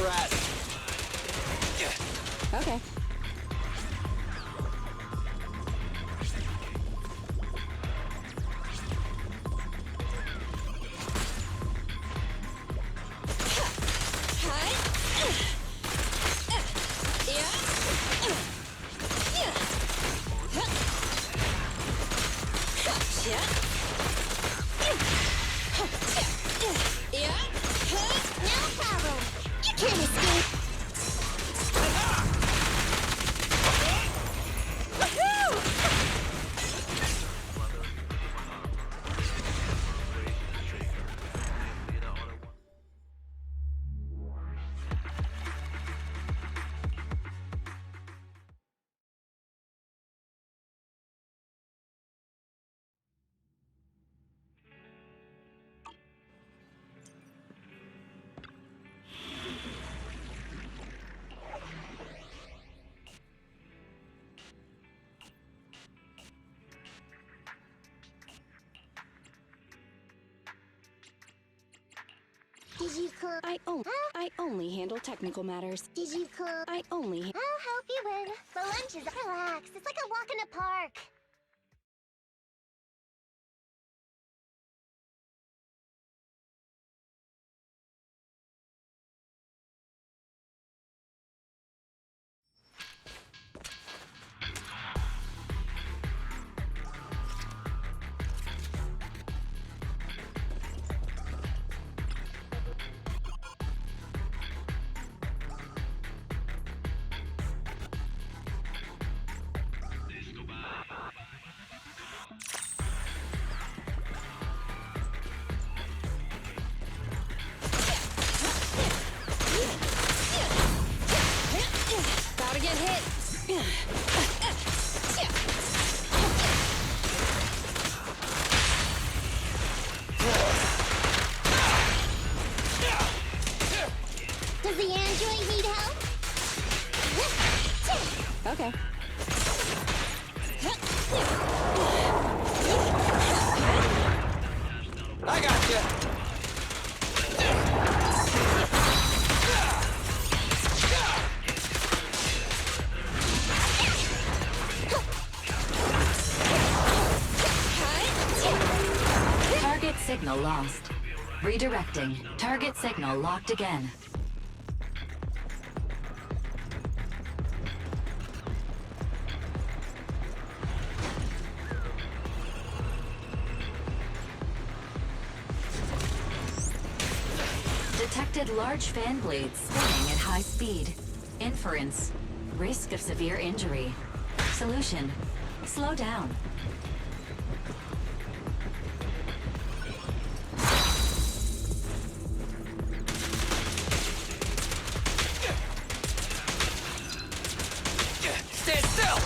rest. Okay. Did you call? I only handle technical matters. Did you call? I only. I'll help you win. The lunch is relax. It's like a walk in the park. Gotta get hit. Does the android need help? Okay. I got you. Target signal lost. Redirecting. Target signal locked again. Detected large fan blades spinning at high speed. Inference. Risk of severe injury. Solution. Slow down. Stand still.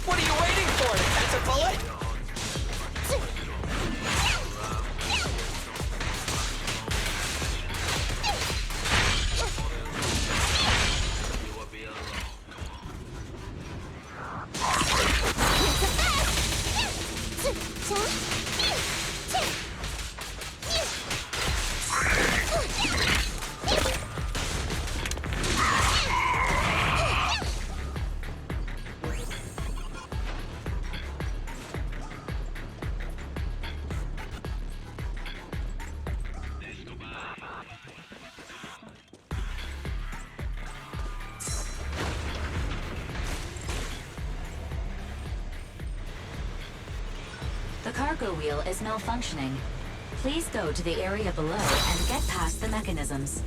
What are you waiting for? To catch a bullet? The cargo wheel is malfunctioning. Please go to the area below and get past the mechanisms.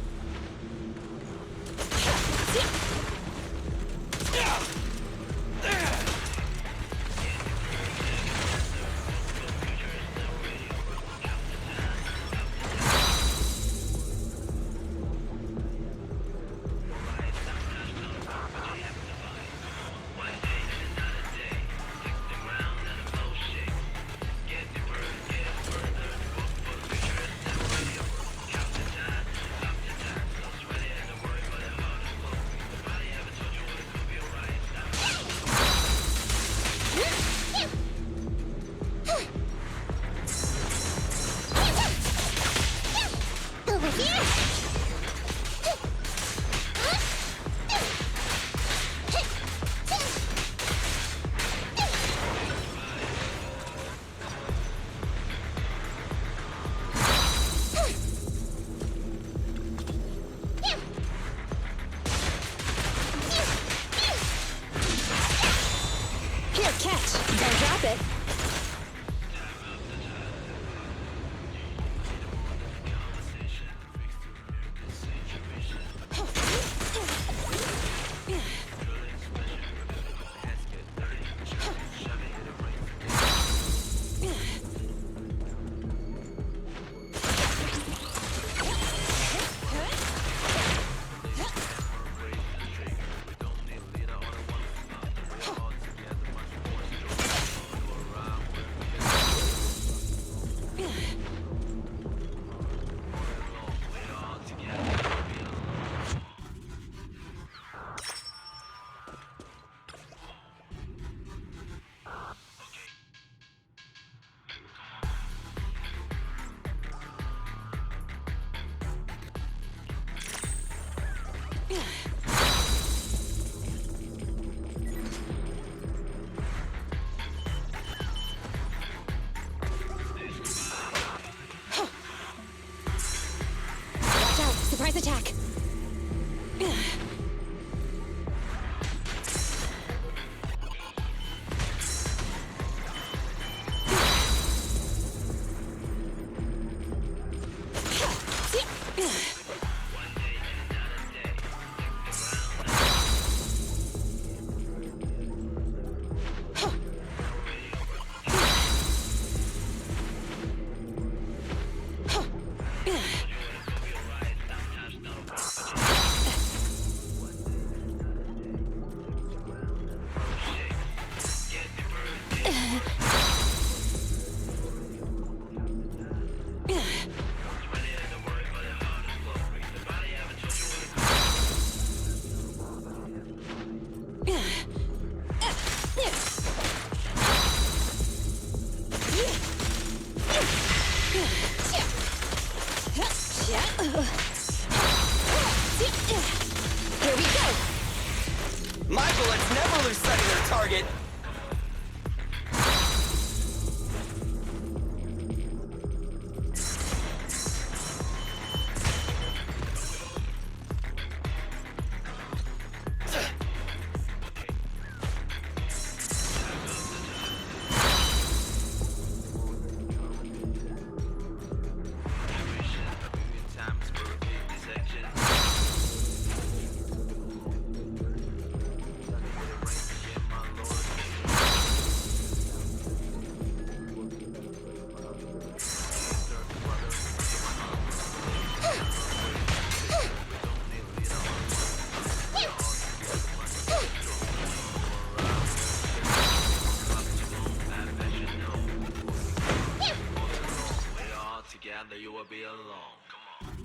Surprise attack! Here we go! My bullets never lose sight of their target. Together you will be alone. Come on.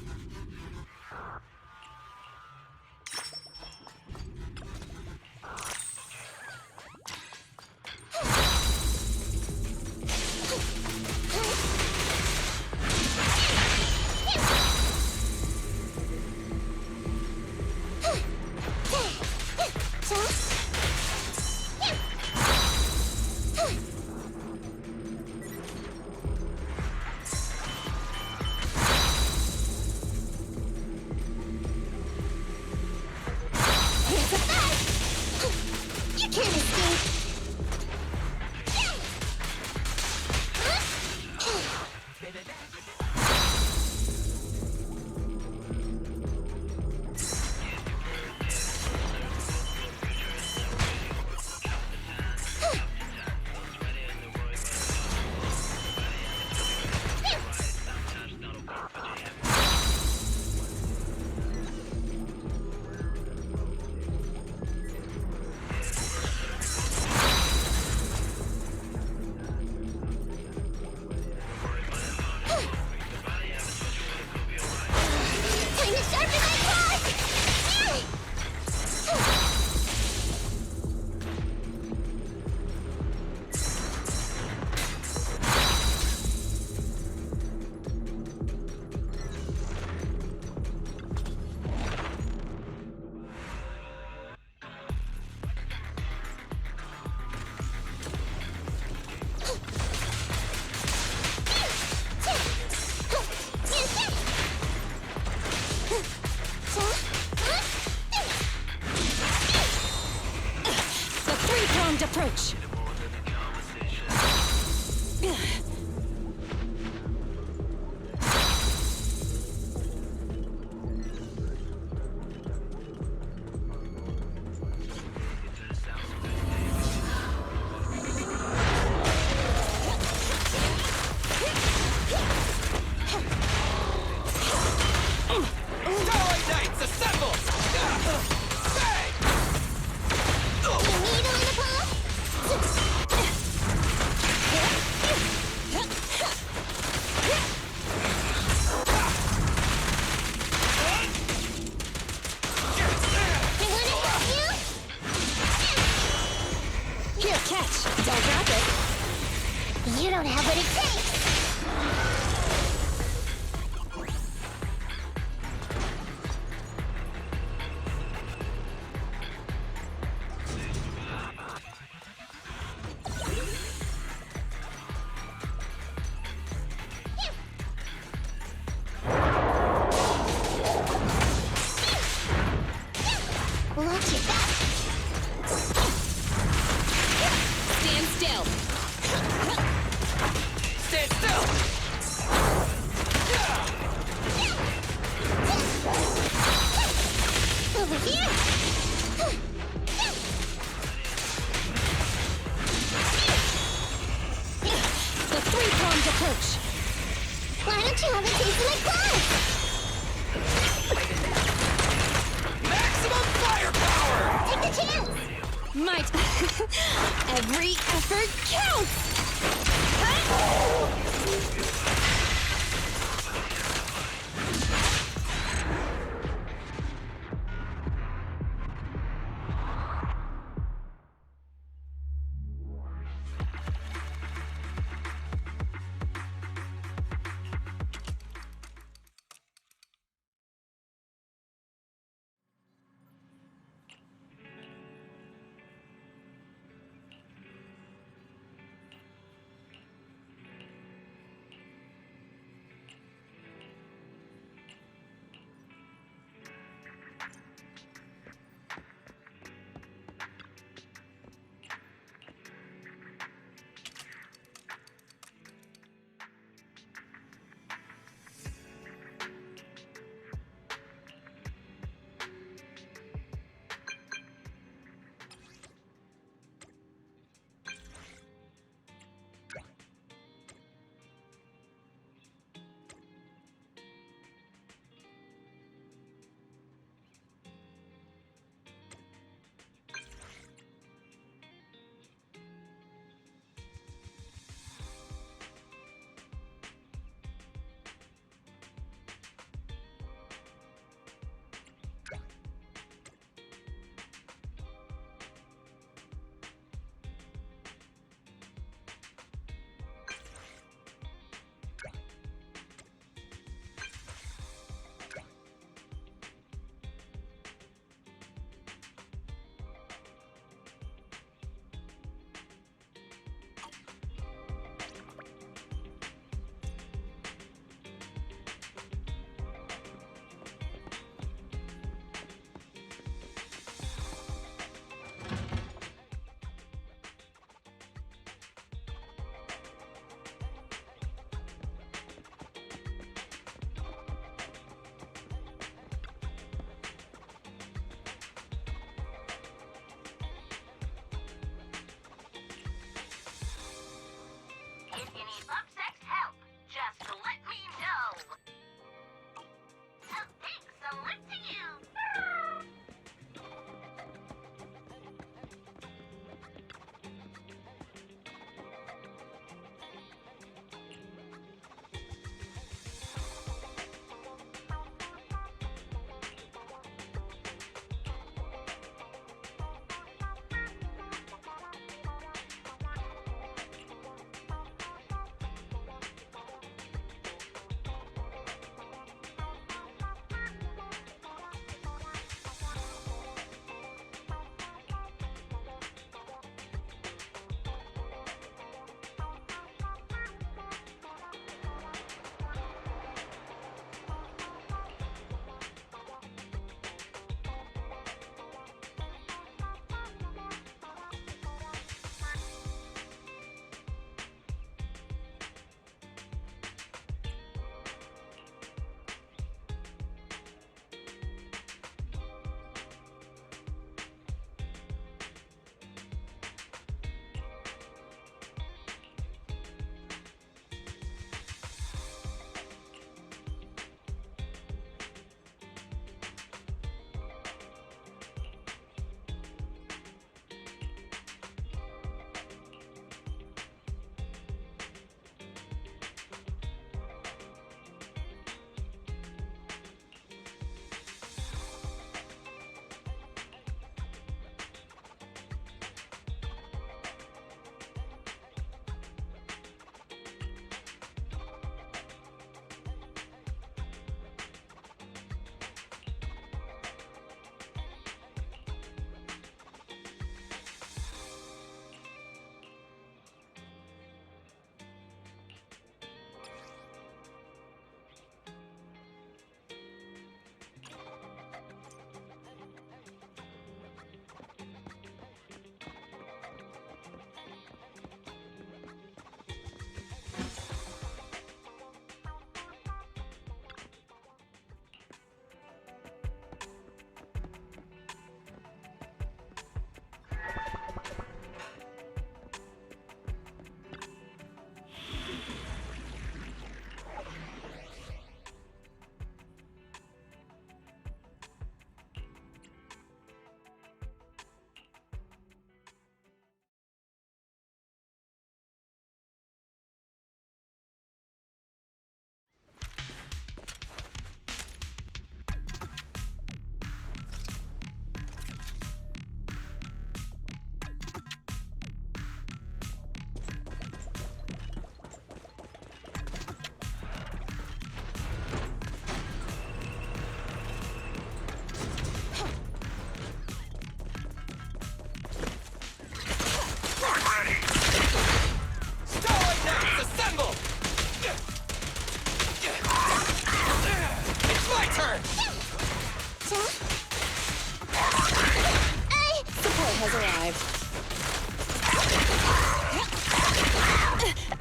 You can't escape! Approach. Starlight Knights, assemble! Bang! Needle in the paw? You want to help you? Here, catch. Don't drop it. You don't have what it takes! Don't you have a taste of my blood? Maximum firepower! Take the chance! Might. Every effort counts!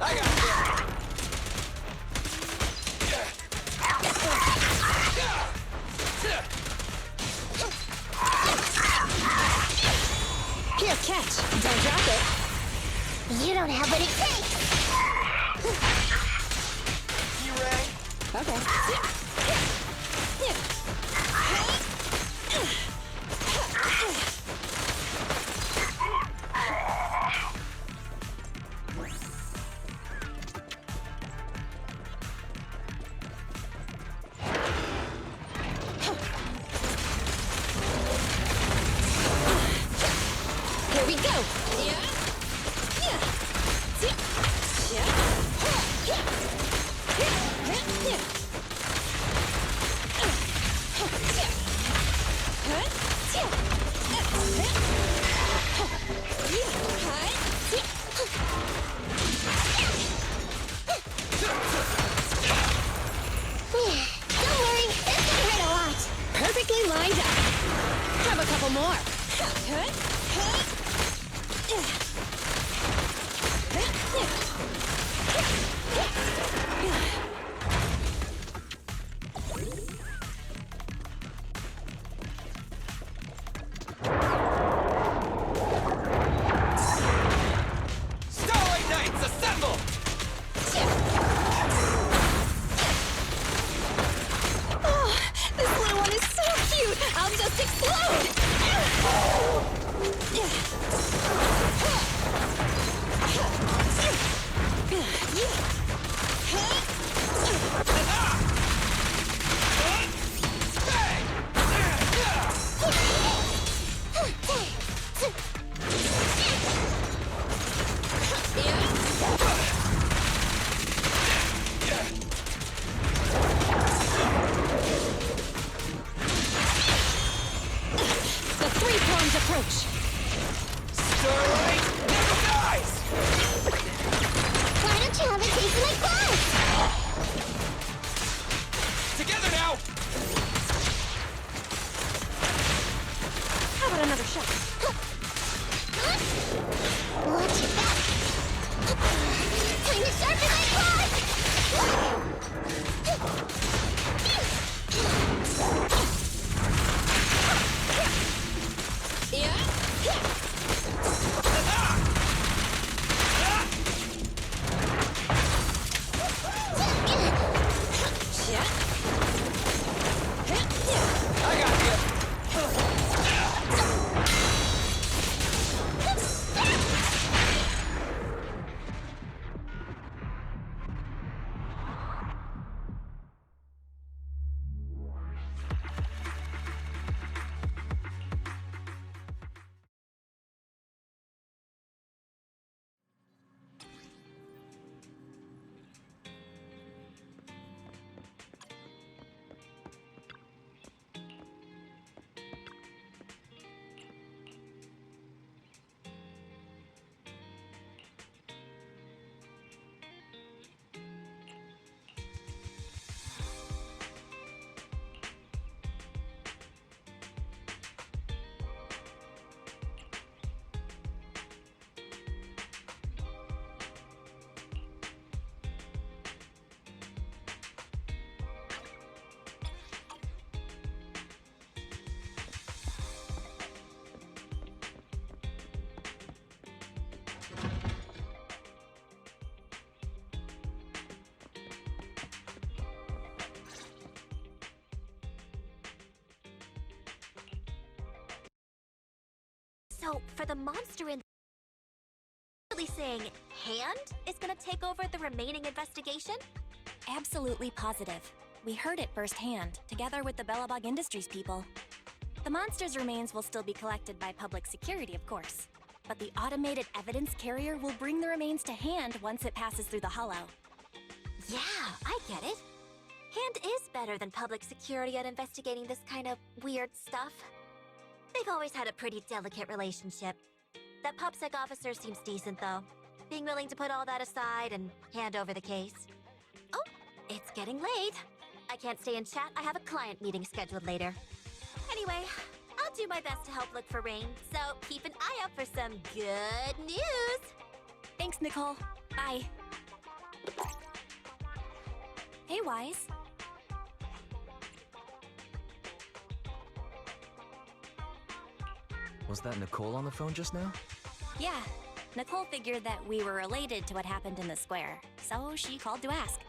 I got you. Here, catch. Don't drop it. You don't have what it takes. You rang? Okay. Here we go. Don't worry, this can hurt a lot. Perfectly lined up. Have a couple more. Starlight Knights, assemble! Oh, this little one is so cute. I'll just explode. The three-pronged approach. Starlight never dies! Why don't you have a taste of my claws? Together now! How about another shot? Watch your back. Time to sharpen my claws! I got you! So, for the monster in... really saying Hand is gonna take over the remaining investigation? Absolutely positive. We heard it firsthand, together with the Bellabog Industries people. The monster's remains will still be collected by public security, of course. But the automated evidence carrier will bring the remains to Hand once it passes through the hollow. Yeah, I get it. Hand is better than public security at investigating this kind of weird stuff. They've always had a pretty delicate relationship. That PubSec officer seems decent, though, being willing to put all that aside and hand over the case. Oh, it's getting late. I can't stay and chat. I have a client meeting scheduled later. Anyway, I'll do my best to help look for Rain, so keep an eye out for some good news. Thanks, Nicole. Bye. Stay wise. Was that Nicole on the phone just now? Yeah, Nicole figured that we were related to what happened in the square, so she called to ask.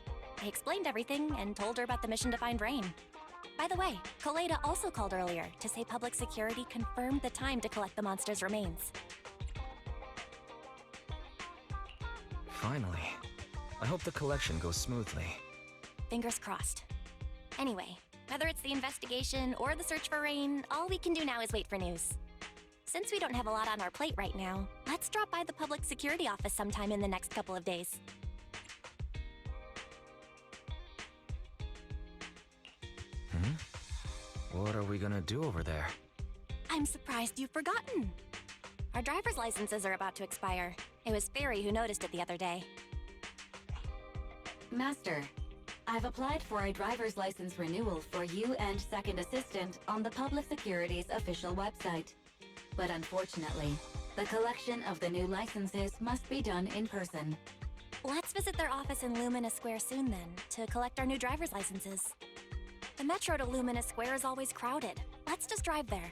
I explained everything and told her about the mission to find Rain. By the way, Koleda also called earlier to say public security confirmed the time to collect the monster's remains. Finally. I hope the collection goes smoothly. Fingers crossed. Anyway, whether it's the investigation or the search for Rain, all we can do now is wait for news. Since we don't have a lot on our plate right now, let's drop by the public security office sometime in the next couple of days. What are we gonna do over there? I'm surprised you've forgotten. Our driver's licenses are about to expire. It was Fairy who noticed it the other day. Master, I've applied for a driver's license renewal for you and Second Assistant on the Public Security's official website. But unfortunately, the collection of the new licenses must be done in person. Let's visit their office in Lumina Square soon then, to collect our new driver's licenses. The metro to Lumina Square is always crowded. Let's just drive there.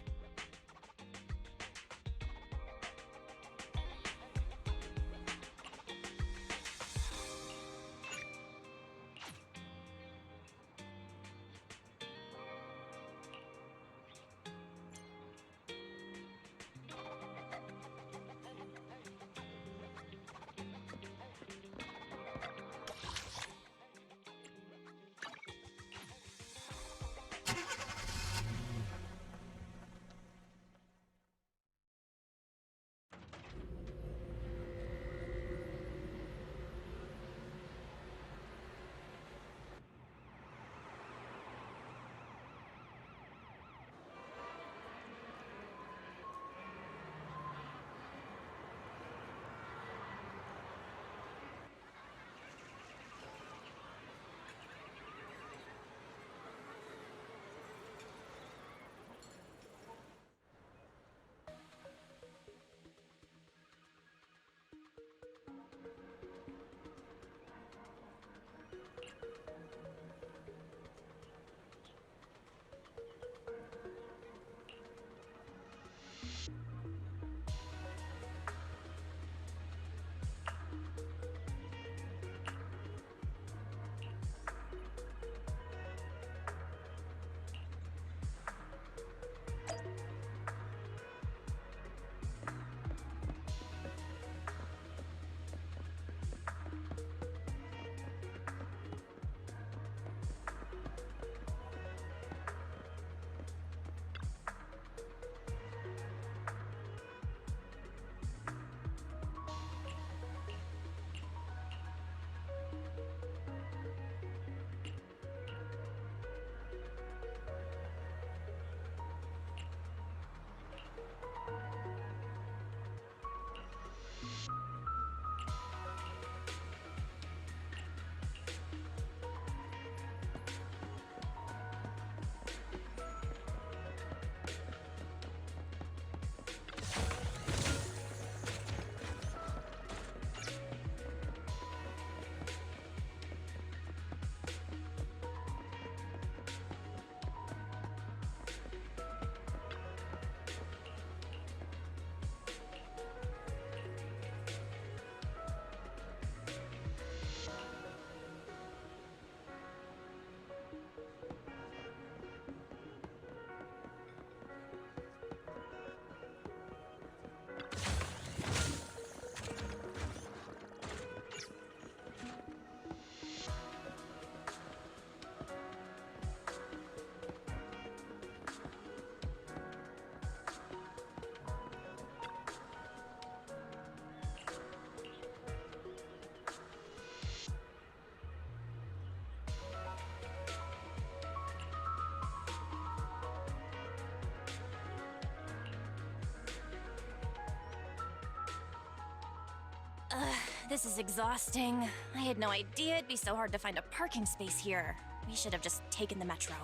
This is exhausting. I had no idea it'd be so hard to find a parking space here. We should have just taken the metro.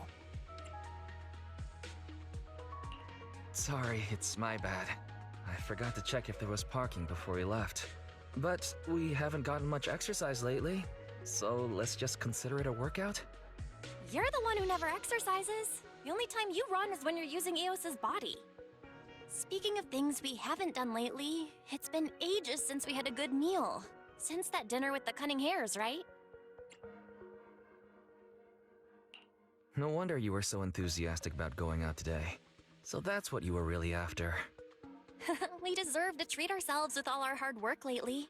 Sorry, it's my bad. I forgot to check if there was parking before we left. But we haven't gotten much exercise lately. So let's just consider it a workout? You're the one who never exercises. The only time you run is when you're using Eos's body. Speaking of things we haven't done lately, it's been ages since we had a good meal. Since that dinner with the cunning hairs, right? No wonder you were so enthusiastic about going out today. So that's what you were really after. We deserve to treat ourselves with all our hard work lately.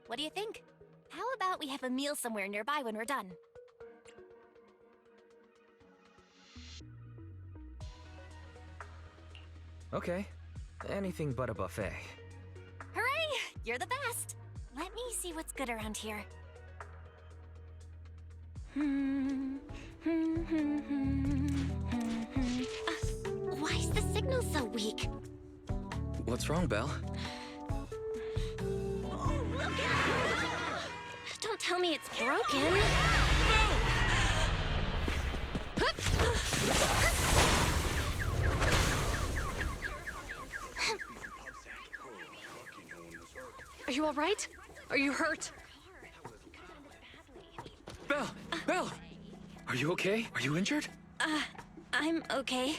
What do you think? How about we have a meal somewhere nearby when we're done? Okay, anything but a buffet. Hooray! You're the best! Let me see what's good around here. Why is the signal so weak? What's wrong, Belle? Don't tell me it's broken. Are you all right? Are you hurt? Belle! Belle! Are you okay? Are you injured? I'm okay.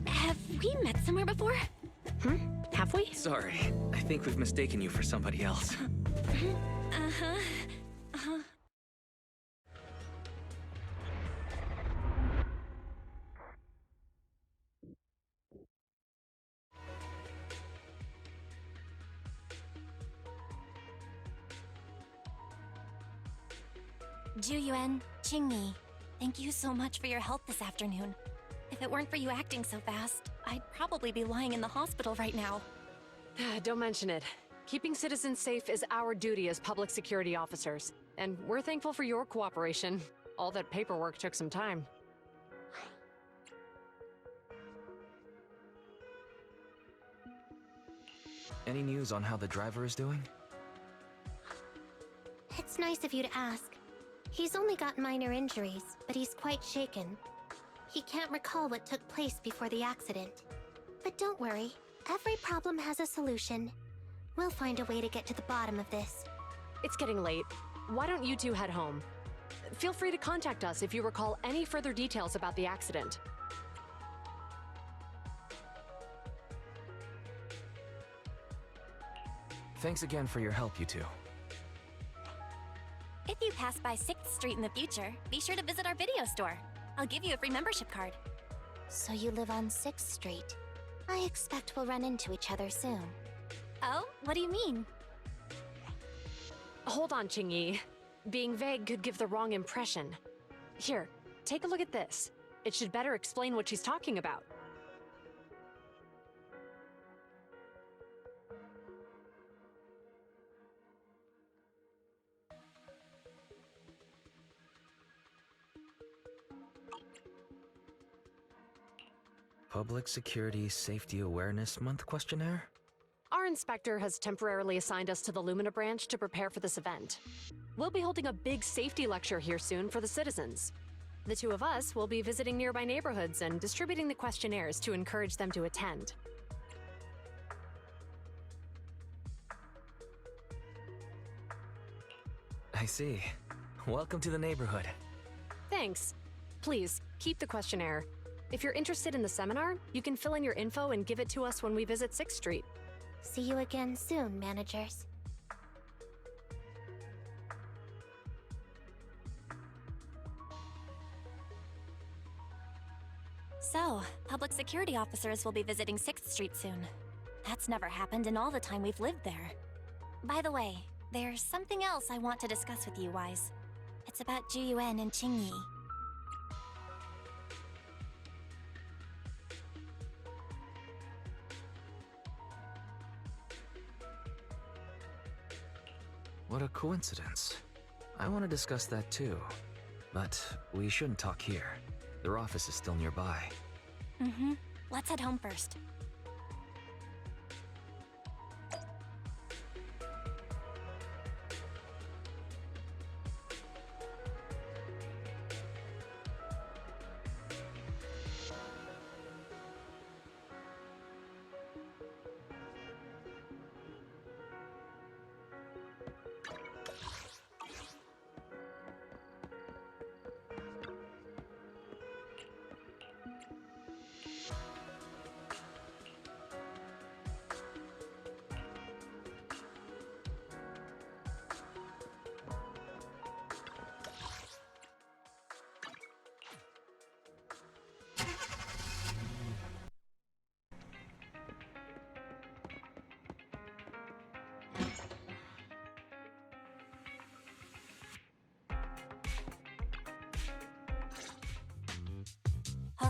Have we met somewhere before? Have we? Sorry, I think we've mistaken you for somebody else. Juyuan, Qingyi, thank you so much for your help this afternoon. If it weren't for you acting so fast, I'd probably be lying in the hospital right now. Don't mention it. Keeping citizens safe is our duty as public security officers, and we're thankful for your cooperation. All that paperwork took some time. Any news on how the driver is doing? It's nice of you to ask. He's only got minor injuries, but he's quite shaken. He can't recall what took place before the accident. But don't worry, every problem has a solution. We'll find a way to get to the bottom of this. It's getting late. Why don't you two head home? Feel free to contact us if you recall any further details about the accident. Thanks again for your help, you two. If you pass by 6th Street in the future, be sure to visit our video store. I'll give you a free membership card. So you live on 6th Street. I expect we'll run into each other soon. Oh, what do you mean? Hold on, Qingyi. Being vague could give the wrong impression. Here, take a look at this. It should better explain what she's talking about. Public Security Safety Awareness Month questionnaire? Our inspector has temporarily assigned us to the Lumina branch to prepare for this event. We'll be holding a big safety lecture here soon for the citizens. The two of us will be visiting nearby neighborhoods and distributing the questionnaires to encourage them to attend. I see. Welcome to the neighborhood. Thanks. Please, keep the questionnaire. If you're interested in the seminar, you can fill in your info and give it to us when we visit 6th Street. See you again soon, managers. So, public security officers will be visiting 6th Street soon. That's never happened in all the time we've lived there. By the way, there's something else I want to discuss with you, Wise. It's about Juyuan and Qingyi. What a coincidence. I want to discuss that too. But we shouldn't talk here. Their office is still nearby. Let's head home first.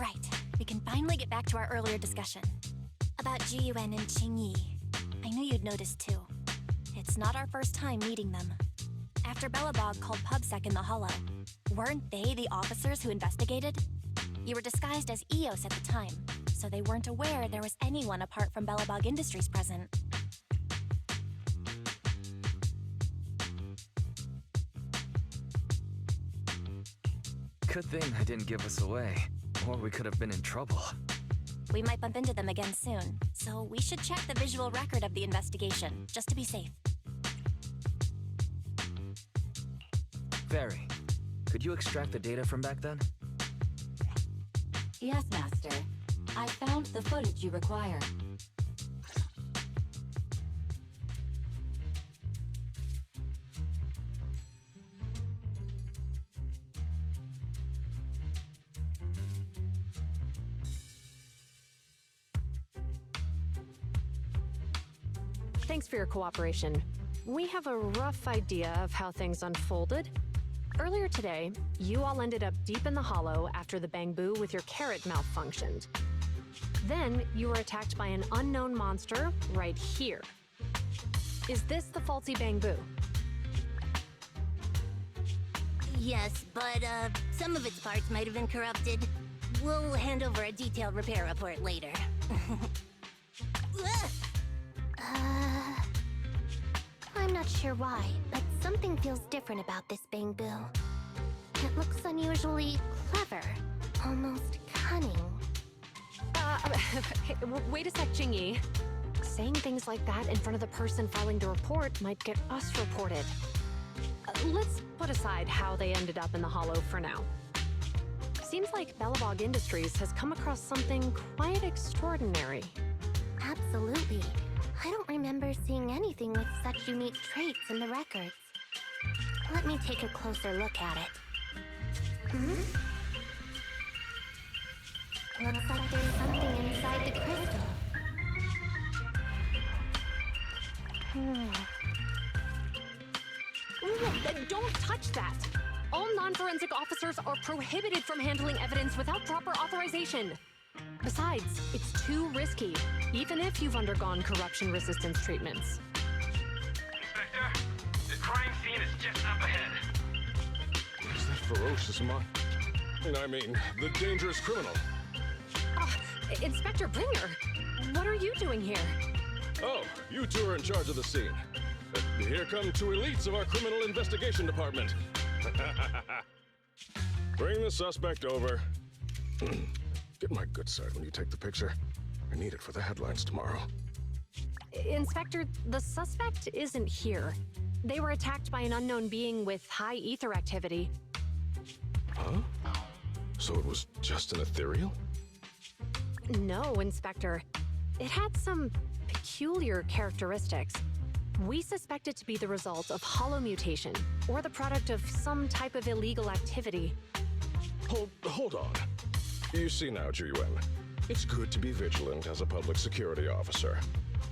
right, we can finally get back to our earlier discussion. About Juyuan and Qingyi. I knew you'd noticed too. It's not our first time meeting them. After Belobog called PubSec in the Hollow, weren't they the officers who investigated? You were disguised as EOS at the time, so they weren't aware there was anyone apart from Belobog Industries present. Good thing I didn't give us away, or we could have been in trouble. We might bump into them again soon, so we should check the visual record of the investigation, just to be safe. Fairy, could you extract the data from back then? Yes, Master. I found the footage you require. Thanks for your cooperation. We have a rough idea of how things unfolded. Earlier today, you all ended up deep in the Hollow after the bamboo with your carrot malfunctioned. Then, you were attacked by an unknown monster right here. Is this the faulty bamboo? Yes, but some of its parts might have been corrupted. We'll hand over a detailed repair report later. I'm not sure why, but something feels different about this bamboo. It looks unusually clever, almost cunning. Hey, wait a sec, Jingyi. Saying things like that in front of the person filing the report might get us reported. Let's put aside how they ended up in the Hollow for now. Seems like Belobog Industries has come across something quite extraordinary. Absolutely. I don't remember seeing anything with such unique traits in the records. Let me take a closer look at it. Looks like there's something inside the crystal. Don't touch that! All non-forensic officers are prohibited from handling evidence without proper authorization. Besides, it's too risky, even if you've undergone corruption resistance treatments. Inspector, the crime scene is just up ahead. Where's that ferocious I mean, the dangerous criminal. Inspector Bringer, what are you doing here? Oh, you two are in charge of the scene. Here come two elites of our criminal investigation department. Bring the suspect over. Get my good side when you take the picture. I need it for the headlines tomorrow. Inspector, the suspect isn't here. They were attacked by an unknown being with high ether activity. Huh? So it was just an ethereal? No, Inspector. It had some peculiar characteristics. We suspect it to be the result of hollow mutation, or the product of some type of illegal activity. Hold on. You see now, Juyuan, it's good to be vigilant as a public security officer,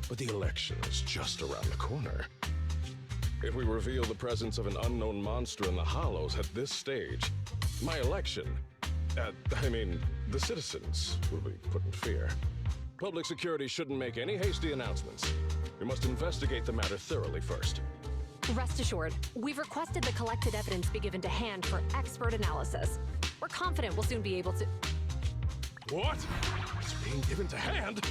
but the election is just around the corner. If we reveal the presence of an unknown monster in the Hollows at this stage, my election, the citizens will be put in fear. Public security shouldn't make any hasty announcements. We must investigate the matter thoroughly first. Rest assured, we've requested the collected evidence be given to hand for expert analysis. We're confident we'll soon be able to... What? It's being given to hand?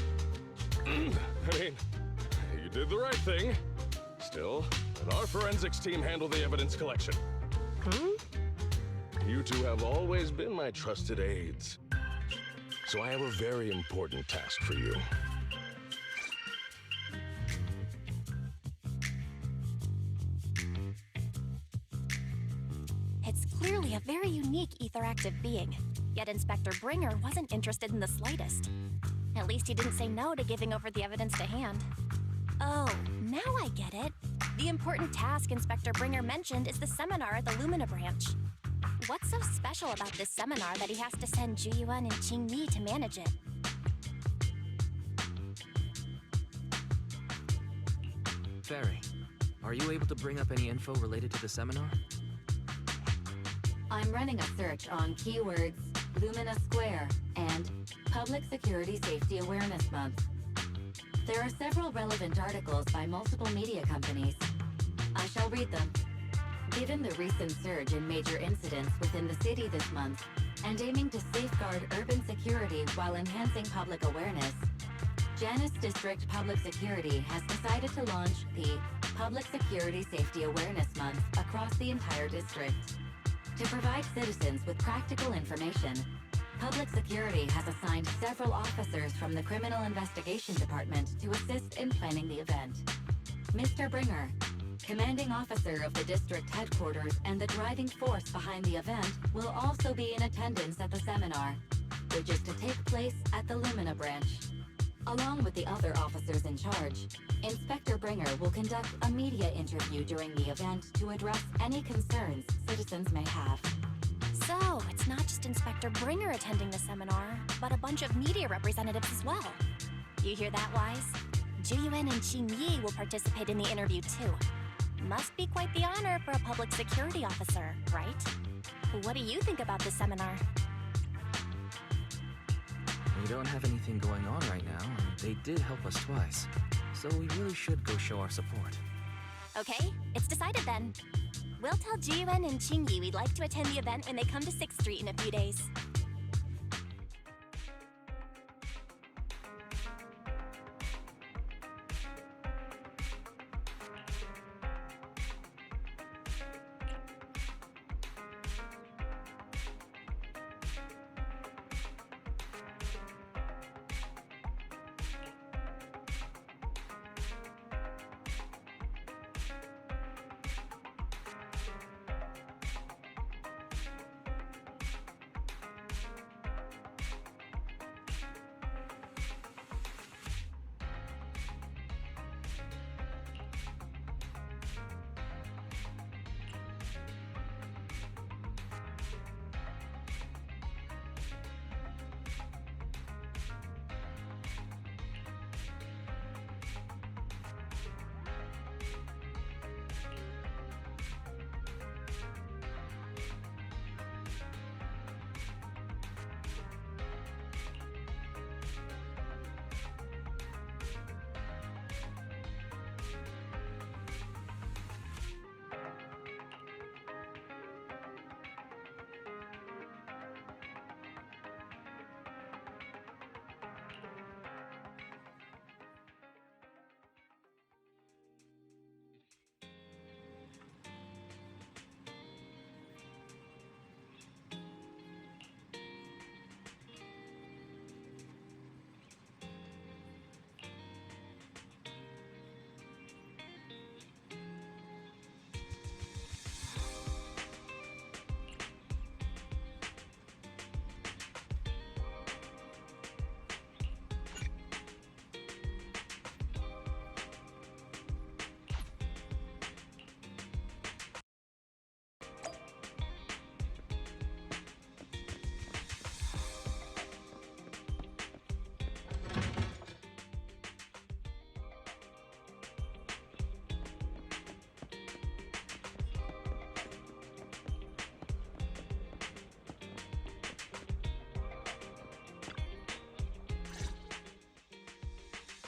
You did the right thing. Still, let our forensics team handle the evidence collection. You two have always been my trusted aides. So I have a very important task for you. It's clearly a very unique etheractive being, yet Inspector Bringer wasn't interested in the slightest. At least he didn't say no to giving over the evidence to hand. Oh, now I get it. The important task Inspector Bringer mentioned is the seminar at the Lumina branch. What's so special about this seminar that he has to send Juyuan and Qingyi to manage it? Fairy, are you able to bring up any info related to the seminar? I'm running a search on keywords Lumina Square, and Public Security Safety Awareness Month. There are several relevant articles by multiple media companies. I shall read them. Given the recent surge in major incidents within the city this month, and aiming to safeguard urban security while enhancing public awareness, Janus District Public Security has decided to launch the Public Security Safety Awareness Month across the entire district. To provide citizens with practical information, Public Security has assigned several officers from the Criminal Investigation Department to assist in planning the event. Mr. Bringer, commanding officer of the district headquarters and the driving force behind the event, will also be in attendance at the seminar, which is to take place at the Lumina branch. Along with the other officers in charge, Inspector Bringer will conduct a media interview during the event to address any concerns citizens may have. So, it's not just Inspector Bringer attending the seminar, but a bunch of media representatives as well. You hear that, Wise? Juyuan and Qing Yi will participate in the interview too. Must be quite the honor for a public security officer, right? What do you think about the seminar? We don't have anything going on right now, and they did help us twice. So we really should go show our support. Okay, it's decided then. We'll tell Jiyuan and Qingyi we'd like to attend the event when they come to 6th Street in a few days.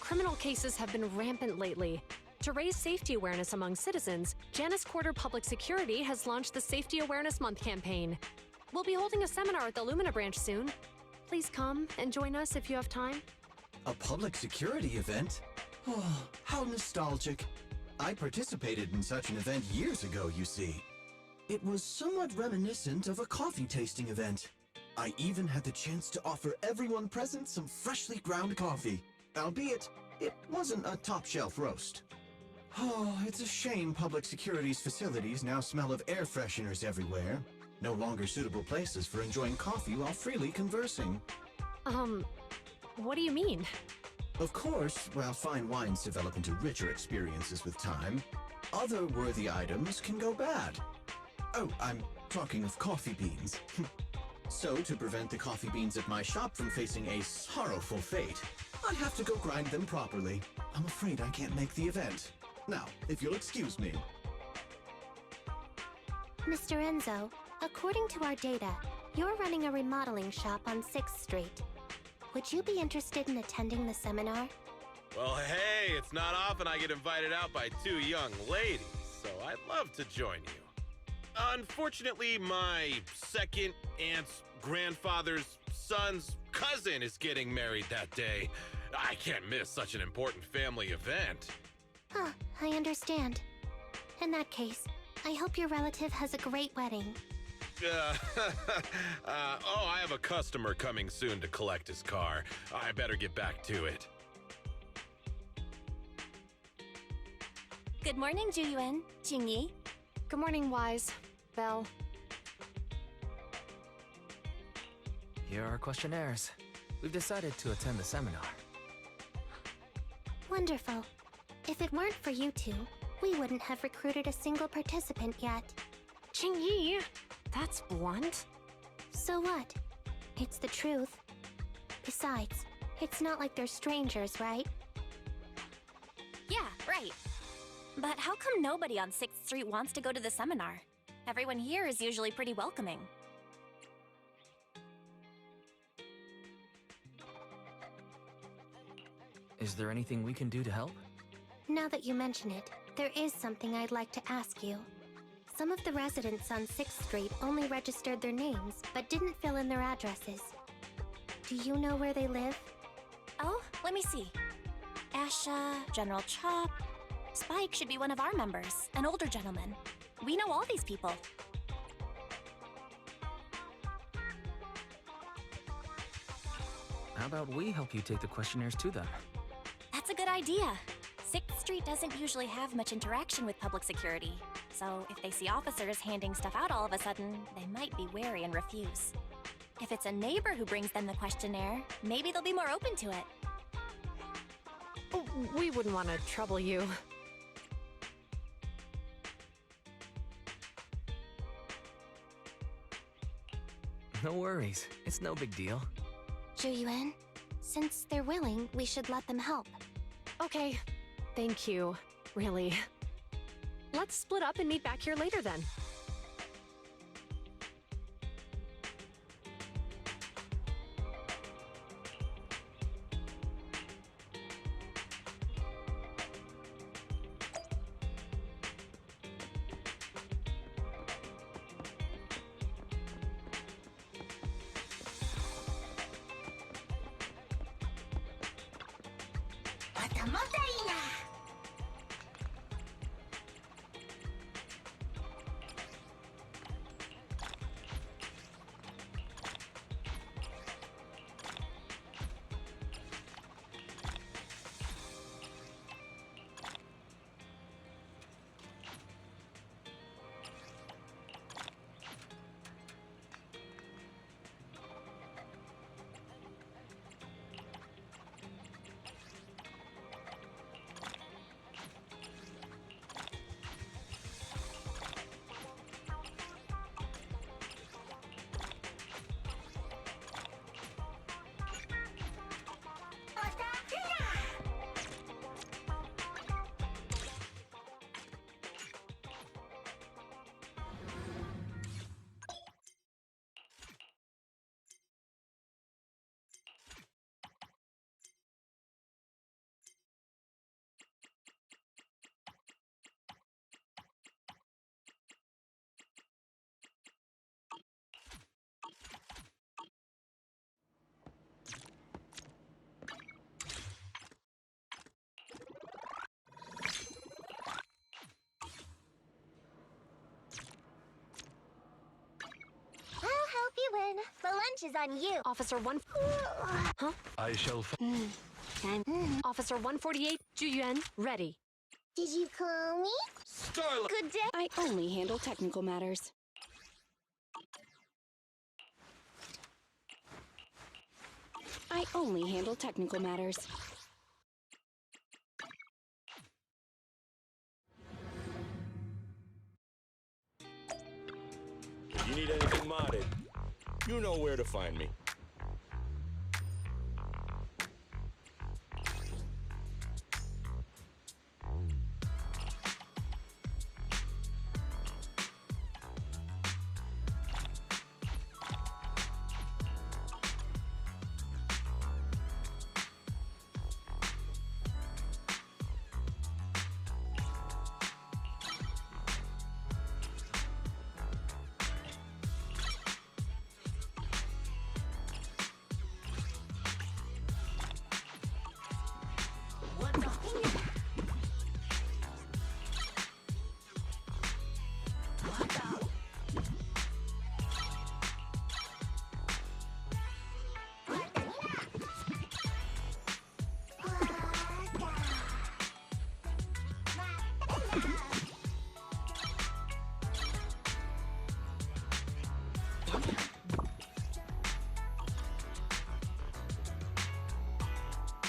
Criminal cases have been rampant lately. To raise safety awareness among citizens, Janus Quarter Public Security has launched the Safety Awareness Month campaign. We'll be holding a seminar at the Lumina branch soon. Please come and join us if you have time. A public security event? Oh, how nostalgic. I participated in such an event years ago, you see. It was somewhat reminiscent of a coffee tasting event. I even had the chance to offer everyone present some freshly ground coffee. Albeit, it wasn't a top-shelf roast. Oh, it's a shame public security's facilities now smell of air fresheners everywhere. No longer suitable places for enjoying coffee while freely conversing. What do you mean? Of course, while fine wines develop into richer experiences with time, other worthy items can go bad. Oh, I'm talking of coffee beans. So, to prevent the coffee beans at my shop from facing a sorrowful fate, I'd have to go grind them properly. I'm afraid I can't make the event. Now, if you'll excuse me. Mr. Enzo, according to our data, You're running a remodeling shop on 6th Street. Would you be interested in attending the seminar? Well, hey, it's not often I get invited out by two young ladies, so I'd love to join you. Unfortunately, my second aunt's grandfather's son's cousin is getting married that day. I can't miss such an important family event. Huh, I understand. In that case, I hope your relative has a great wedding. I have a customer coming soon to collect his car. I better get back to it. Good morning, Juyuan, Jingyi. Good morning, Wise. Belle. Here are our questionnaires. We've decided to attend the seminar. Wonderful. If it weren't for you two, we wouldn't have recruited a single participant yet. Jingyi, that's blunt. So what? It's the truth. Besides, it's not like they're strangers, right? Yeah, right. But how come nobody on 6th Street wants to go to the seminar? Everyone here is usually pretty welcoming. Is there anything we can do to help? Now that you mention it, there is something I'd like to ask you. Some of the residents on 6th Street only registered their names, but didn't fill in their addresses. Do you know where they live? Oh, let me see. Asha, General Chop. Spike should be one of our members, an older gentleman. We know all these people. How about we help you take the questionnaires to them? That's a good idea. 6th Street doesn't usually have much interaction with public security, so if they see officers handing stuff out all of a sudden, they might be wary and refuse. If it's a neighbor who brings them the questionnaire, maybe they'll be more open to it. Oh, we wouldn't want to trouble you. No worries. It's no big deal. Juyuan, since they're willing, we should let them help. Okay. Thank you. Really. Let's split up and meet back here later then. Win. The lunch is on you. Officer 1... Huh? I shall... Officer 148, Juyuan, ready. Did you call me? Starlight! Good day. I only handle technical matters. I only handle technical matters. If you need anything modded, you know where to find me.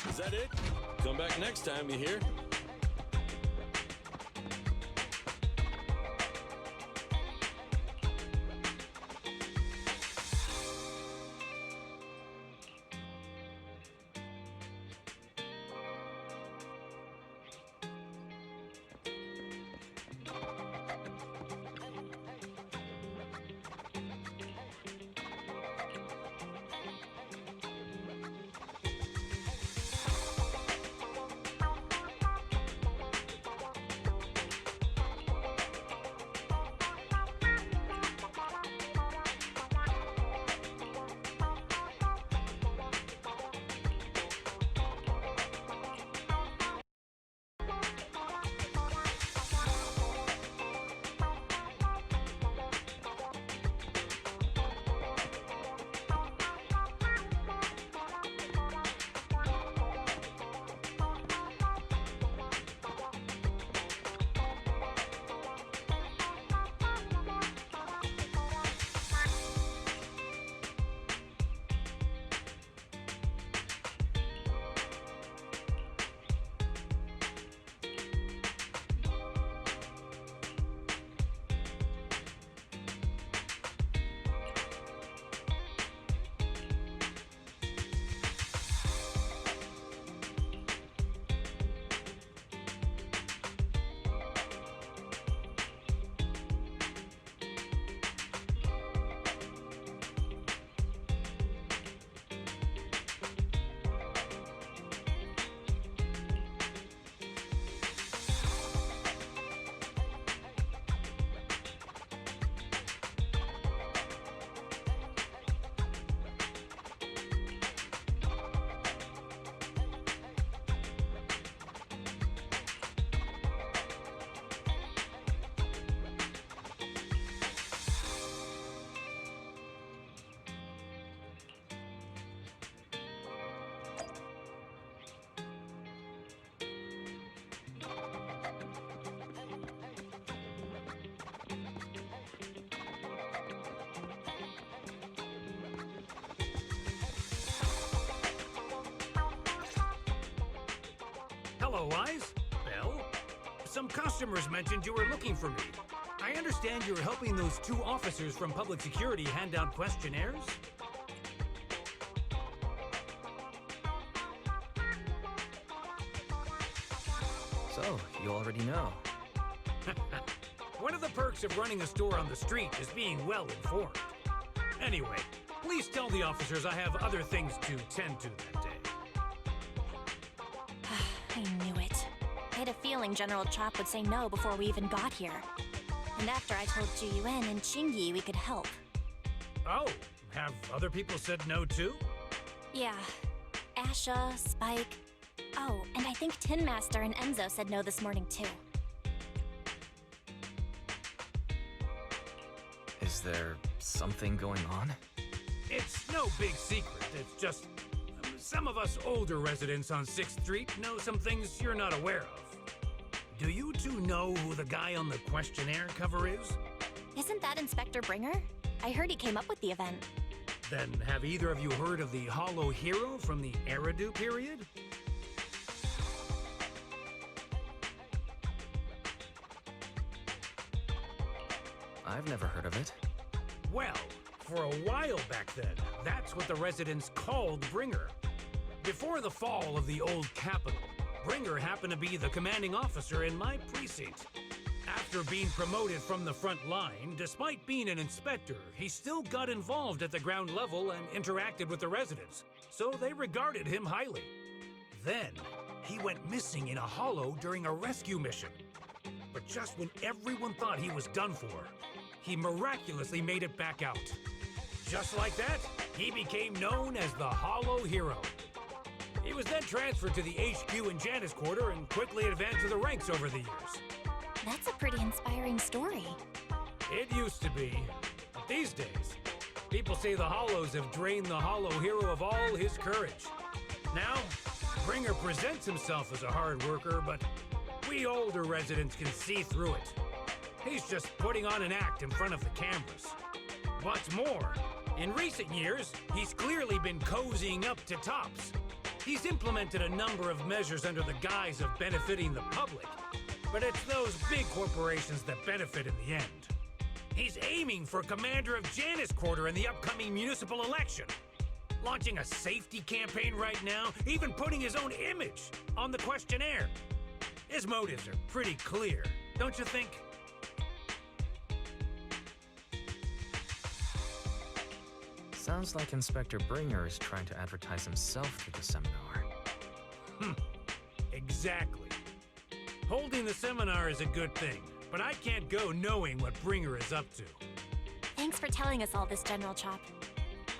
Is that it? Come back next time, you hear? Hello, Wise. Belle? Some customers mentioned you were looking for me. I understand you were helping those two officers from public security hand out questionnaires? So, you already know. One of the perks of running a store on the street is being well informed. Anyway, please tell the officers I have other things to tend to that day. I knew it. I had a feeling General Chop would say no before we even got here. And after I told Zhu Yuan and Qingyi we could help. Oh, have other people said no too? Yeah. Asha, Spike. Oh, and I think Tin Master and Enzo said no this morning too. Is there something going on? It's no big secret. It's just some of us older residents on 6th Street know some things you're not aware of. Do you two know who the guy on the questionnaire cover is? Isn't that Inspector Bringer? I heard he came up with the event. Then have either of you heard of the Hollow Hero from the Eridu period? I've never heard of it. Well, for a while back then, that's what the residents called Bringer. Before the fall of the old capital, Bringer happened to be the commanding officer in my precinct. After being promoted from the front line, despite being an inspector, he still got involved at the ground level and interacted with the residents, so they regarded him highly. Then, he went missing in a hollow during a rescue mission. But just when everyone thought he was done for, he miraculously made it back out. Just like that, he became known as the Hollow Hero. He was then transferred to the HQ in Janus Quarter and quickly advanced to the ranks over the years. That's a pretty inspiring story. It used to be. But these days, people say the Hollows have drained the Hollow Hero of all his courage. Now, Bringer presents himself as a hard worker, but we older residents can see through it. He's just putting on an act in front of the cameras. What's more, in recent years, he's clearly been cozying up to Tops. He's implemented a number of measures under the guise of benefiting the public, but it's those big corporations that benefit in the end. He's aiming for commander of Janus Quarter in the upcoming municipal election, launching a safety campaign right now, even putting his own image on the questionnaire. His motives are pretty clear, don't you think? Sounds like Inspector Bringer is trying to advertise himself through the seminar. Exactly. Holding the seminar is a good thing, but I can't go knowing what Bringer is up to. Thanks for telling us all this, General Chop.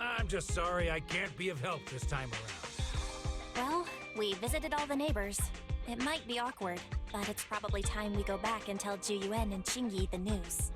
I'm just sorry I can't be of help this time around. Well, we visited all the neighbors. It might be awkward, but it's probably time we go back and tell Ju Yuan and Qingyi the news.